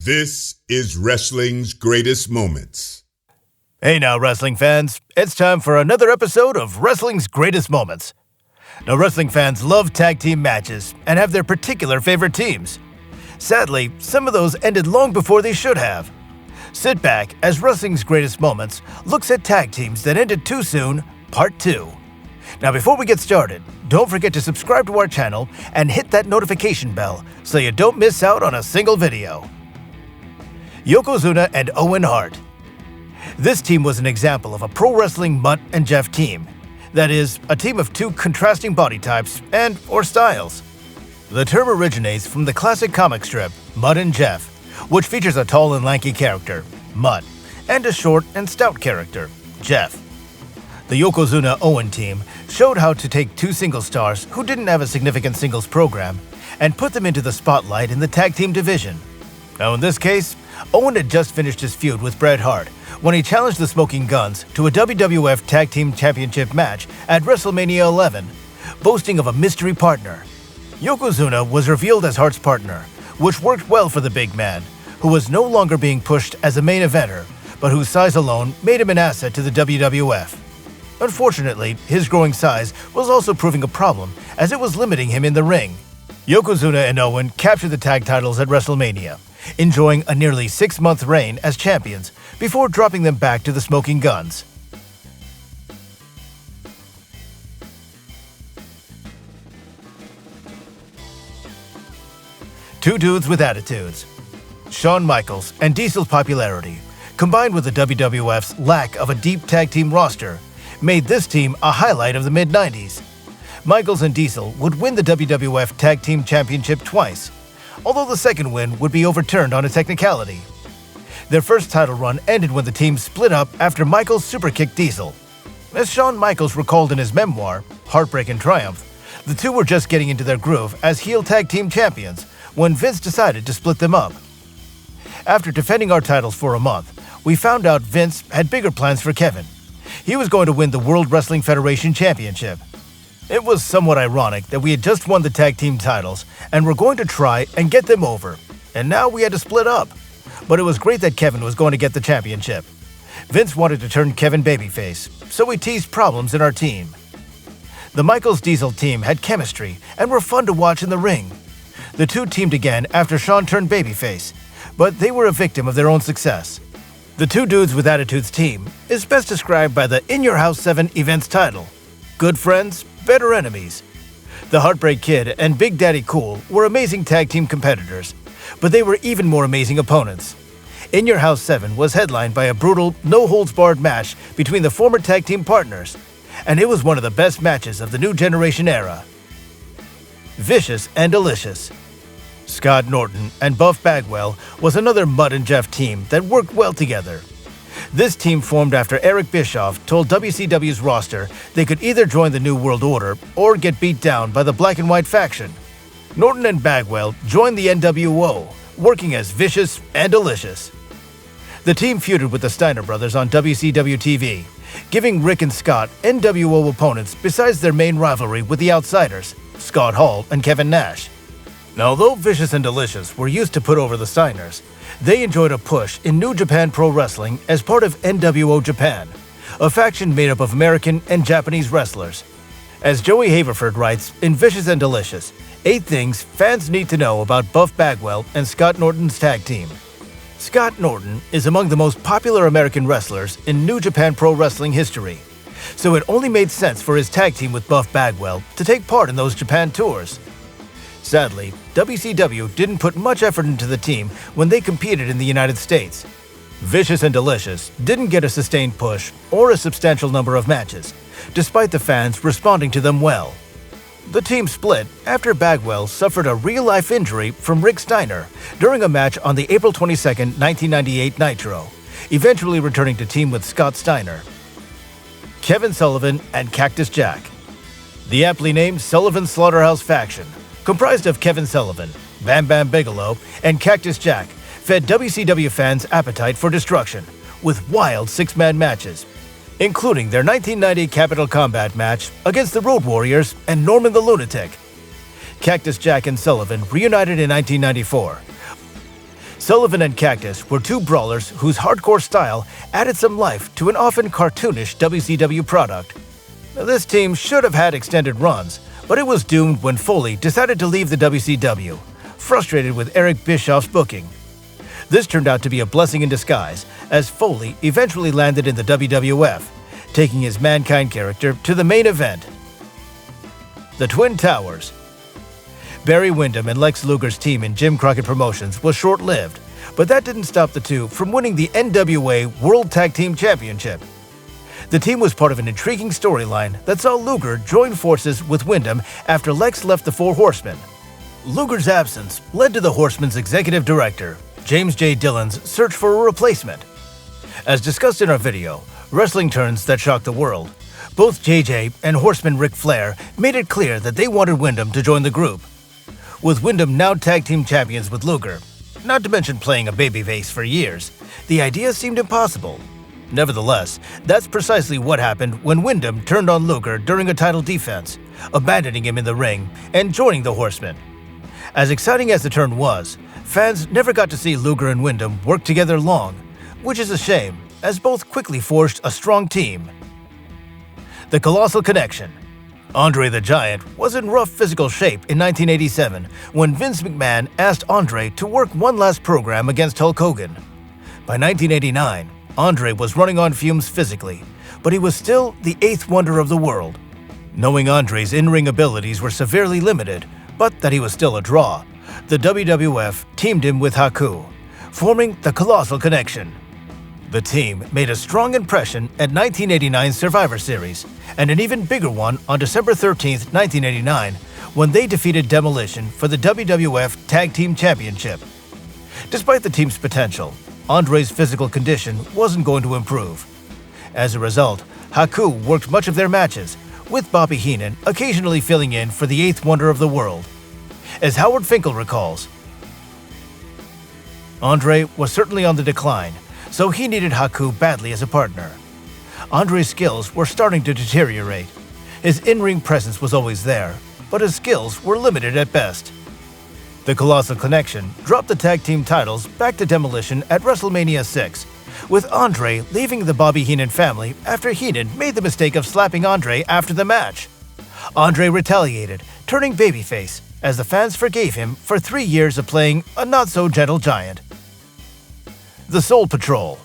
This is wrestling's greatest moments. Hey now, wrestling fans. It's time for another episode of Wrestling's Greatest Moments. Now, wrestling fans love tag team matches and have their particular favorite teams. Sadly, some of those ended long before they should have. Sit back as Wrestling's Greatest Moments looks at tag teams that ended too soon, Part 2. Now, before we get started, don't forget to subscribe to our channel and hit that notification bell so you don't miss out on a single video. Yokozuna and Owen Hart. This team was an example of a pro wrestling Mutt and Jeff team. That is, a team of two contrasting body types and/or styles. The term originates from the classic comic strip, Mutt and Jeff, which features a tall and lanky character, Mutt, and a short and stout character, Jeff. The Yokozuna-Owen team showed how to take two single stars who didn't have a significant singles program and put them into the spotlight in the tag team division. Now in this case, Owen had just finished his feud with Bret Hart when he challenged the Smoking Guns to a WWF Tag Team Championship match at WrestleMania 11, boasting of a mystery partner. Yokozuna was revealed as Hart's partner, which worked well for the big man, who was no longer being pushed as a main eventer, but whose size alone made him an asset to the WWF. Unfortunately, his growing size was also proving a problem as it was limiting him in the ring. Yokozuna and Owen captured the tag titles at WrestleMania, enjoying a nearly 6-month reign as champions before dropping them back to the Smoking Guns. Two dudes with attitudes. Shawn Michaels and Diesel's popularity, combined with the WWF's lack of a deep tag team roster, made this team a highlight of the mid-90s. Michaels and Diesel would win the WWF Tag Team Championship twice, although the second win would be overturned on a technicality. Their first title run ended when the team split up after Michaels superkicked Diesel. As Shawn Michaels recalled in his memoir, Heartbreak and Triumph, the two were just getting into their groove as heel tag team champions when Vince decided to split them up. After defending our titles for a month, we found out Vince had bigger plans for Kevin. He was going to win the World Wrestling Federation Championship. It was somewhat ironic that we had just won the tag team titles and were going to try and get them over, and now we had to split up. But it was great that Kevin was going to get the championship. Vince wanted to turn Kevin babyface, so we teased problems in our team. The Michaels-Diesel team had chemistry and were fun to watch in the ring. The two teamed again after Shawn turned babyface, but they were a victim of their own success. The Two Dudes with Attitudes team is best described by the In Your House 7 events title, Good Friends, Better Enemies. The Heartbreak Kid and Big Daddy Cool were amazing tag team competitors, but they were even more amazing opponents. In Your House 7 was headlined by a brutal, no-holds-barred match between the former tag team partners, and it was one of the best matches of the new generation era. Vicious and Delicious. Scott Norton and Buff Bagwell was another Mutt and Jeff team that worked well together. This team formed after Eric Bischoff told WCW's roster they could either join the New World Order or get beat down by the Black and White faction. Norton and Bagwell joined the NWO, working as Vicious and Delicious. The team feuded with the Steiner brothers on WCW TV, giving Rick and Scott NWO opponents besides their main rivalry with the Outsiders, Scott Hall and Kevin Nash. Now, although Vicious and Delicious were used to put over the Steiners, they enjoyed a push in New Japan Pro Wrestling as part of NWO Japan, a faction made up of American and Japanese wrestlers. As Joey Haverford writes in Vicious and Delicious, 8 things fans need to know about Buff Bagwell and Scott Norton's tag team. Scott Norton is among the most popular American wrestlers in New Japan Pro Wrestling history, so it only made sense for his tag team with Buff Bagwell to take part in those Japan tours. Sadly, WCW didn't put much effort into the team when they competed in the United States. Vicious and Delicious didn't get a sustained push or a substantial number of matches, despite the fans responding to them well. The team split after Bagwell suffered a real-life injury from Rick Steiner during a match on the April 22, 1998 Nitro, eventually returning to team with Scott Steiner. Kevin Sullivan and Cactus Jack. The aptly named Sullivan Slaughterhouse faction, comprised of Kevin Sullivan, Bam Bam Bigelow, and Cactus Jack, fed WCW fans' appetite for destruction with wild 6-man matches, including their 1990 Capital Combat match against the Road Warriors and Norman the Lunatic. Cactus Jack and Sullivan reunited in 1994. Sullivan and Cactus were two brawlers whose hardcore style added some life to an often cartoonish WCW product. Now, this team should have had extended runs, but it was doomed when Foley decided to leave the WCW, frustrated with Eric Bischoff's booking. This turned out to be a blessing in disguise, as Foley eventually landed in the WWF, taking his Mankind character to the main event. The Twin Towers. Barry Windham and Lex Luger's team in Jim Crockett Promotions was short-lived, but that didn't stop the two from winning the NWA World Tag Team Championship. The team was part of an intriguing storyline that saw Luger join forces with Windham after Lex left the Four Horsemen. Luger's absence led to the Horsemen's executive director, James J. Dillon's search for a replacement. As discussed in our video, Wrestling Turns That Shocked the World, both JJ and Horseman Ric Flair made it clear that they wanted Windham to join the group. With Windham now tag team champions with Luger, not to mention playing a babyface for years, the idea seemed impossible. Nevertheless, that's precisely what happened when Windham turned on Luger during a title defense, abandoning him in the ring and joining the Horsemen. As exciting as the turn was, fans never got to see Luger and Windham work together long, which is a shame, as both quickly forged a strong team. The Colossal Connection. Andre the Giant was in rough physical shape in 1987 when Vince McMahon asked Andre to work one last program against Hulk Hogan. By 1989, Andre was running on fumes physically, but he was still the eighth wonder of the world. Knowing Andre's in-ring abilities were severely limited, but that he was still a draw, the WWF teamed him with Haku, forming the Colossal Connection. The team made a strong impression at 1989's Survivor Series, and an even bigger one on December 13, 1989, when they defeated Demolition for the WWF Tag Team Championship. Despite the team's potential, Andre's physical condition wasn't going to improve. As a result, Haku worked much of their matches, with Bobby Heenan occasionally filling in for the eighth wonder of the world. As Howard Finkel recalls, Andre was certainly on the decline, so he needed Haku badly as a partner. Andre's skills were starting to deteriorate. His in-ring presence was always there, but his skills were limited at best. The Colossal Connection dropped the tag team titles back to Demolition at WrestleMania 6, with Andre leaving the Bobby Heenan family after Heenan made the mistake of slapping Andre after the match. Andre retaliated, turning babyface, as the fans forgave him for 3 years of playing a not-so-gentle giant. The Soul Patrol.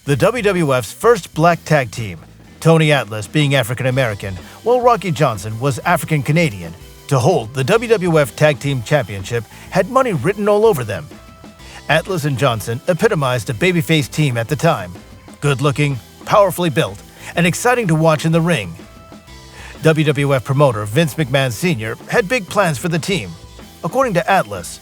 The WWF's first black tag team, Tony Atlas being African-American, while Rocky Johnson was African-Canadian, to hold the WWF Tag Team Championship had money written all over them. Atlas and Johnson epitomized a babyface team at the time, good-looking, powerfully built, and exciting to watch in the ring. WWF promoter Vince McMahon Sr. had big plans for the team. According to Atlas,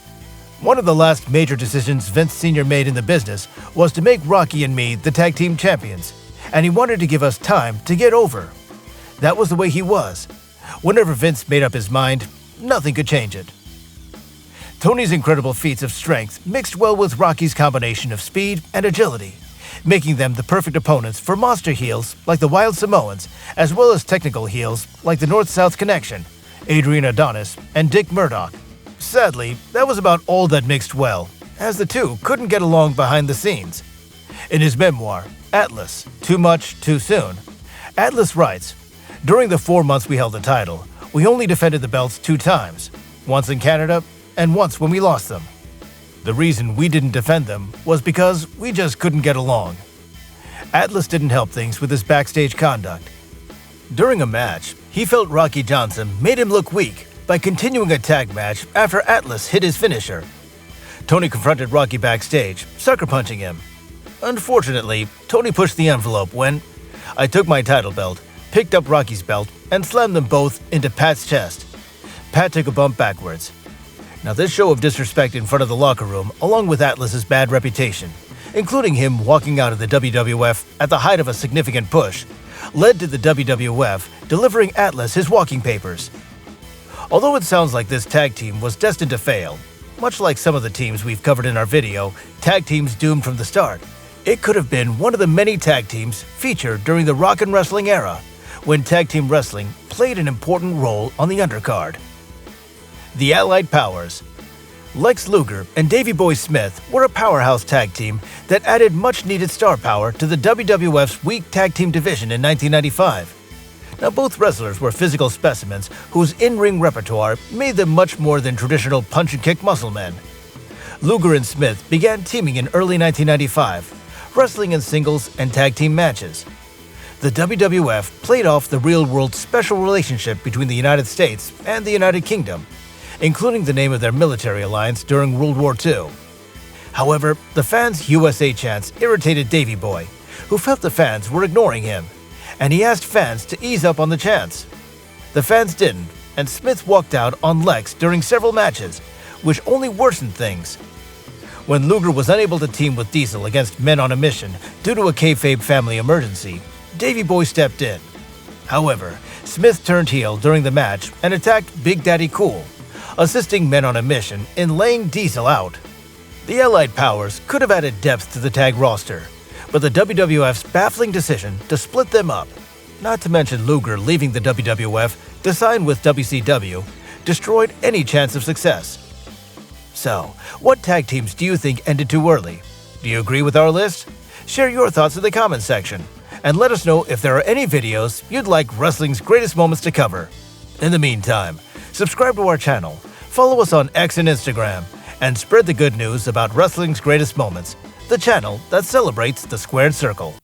one of the last major decisions Vince Sr. made in the business was to make Rocky and me the tag team champions, and he wanted to give us time to get over. That was the way he was. Whenever Vince made up his mind, nothing could change it. Tony's incredible feats of strength mixed well with Rocky's combination of speed and agility, making them the perfect opponents for monster heels like the Wild Samoans, as well as technical heels like the North-South Connection, Adrian Adonis, and Dick Murdoch. Sadly, that was about all that mixed well, as the two couldn't get along behind the scenes. In his memoir, Atlas, Too Much, Too Soon, Atlas writes, "During the 4 months we held the title, we only defended the belts 2 times, once in Canada and once when we lost them. The reason we didn't defend them was because we just couldn't get along." Atlas didn't help things with his backstage conduct. During a match, he felt Rocky Johnson made him look weak by continuing a tag match after Atlas hit his finisher. Tony confronted Rocky backstage, sucker punching him. Unfortunately, Tony pushed the envelope when I took my title belt, picked up Rocky's belt, and slammed them both into Pat's chest. Pat took a bump backwards. Now, this show of disrespect in front of the locker room, along with Atlas's bad reputation, including him walking out of the WWF at the height of a significant push, led to the WWF delivering Atlas his walking papers. Although it sounds like this tag team was destined to fail, much like some of the teams we've covered in our video, tag teams doomed from the start, it could have been one of the many tag teams featured during the rock and wrestling era, when tag team wrestling played an important role on the undercard. The Allied Powers. Lex Luger and Davey Boy Smith were a powerhouse tag team that added much-needed star power to the WWF's weak tag team division in 1995. Now, both wrestlers were physical specimens whose in-ring repertoire made them much more than traditional punch-and-kick muscle men. Luger and Smith began teaming in early 1995, wrestling in singles and tag team matches. The WWF played off the real-world special relationship between the United States and the United Kingdom, including the name of their military alliance during World War II. However, the fans' USA chants irritated Davey Boy, who felt the fans were ignoring him, and he asked fans to ease up on the chants. The fans didn't, and Smith walked out on Lex during several matches, which only worsened things. When Luger was unable to team with Diesel against Men on a Mission due to a kayfabe family emergency, Davey Boy stepped in. However, Smith turned heel during the match and attacked Big Daddy Cool, assisting Men on a Mission in laying Diesel out. The Allied powers could have added depth to the tag roster, but the WWF's baffling decision to split them up, not to mention Luger leaving the WWF to sign with WCW, destroyed any chance of success. So, what tag teams do you think ended too early? Do you agree with our list? Share your thoughts in the comments section, and let us know if there are any videos you'd like wrestling's greatest moments to cover. In the meantime, subscribe to our channel, follow us on X and Instagram, and spread the good news about wrestling's greatest moments, the channel that celebrates the squared circle.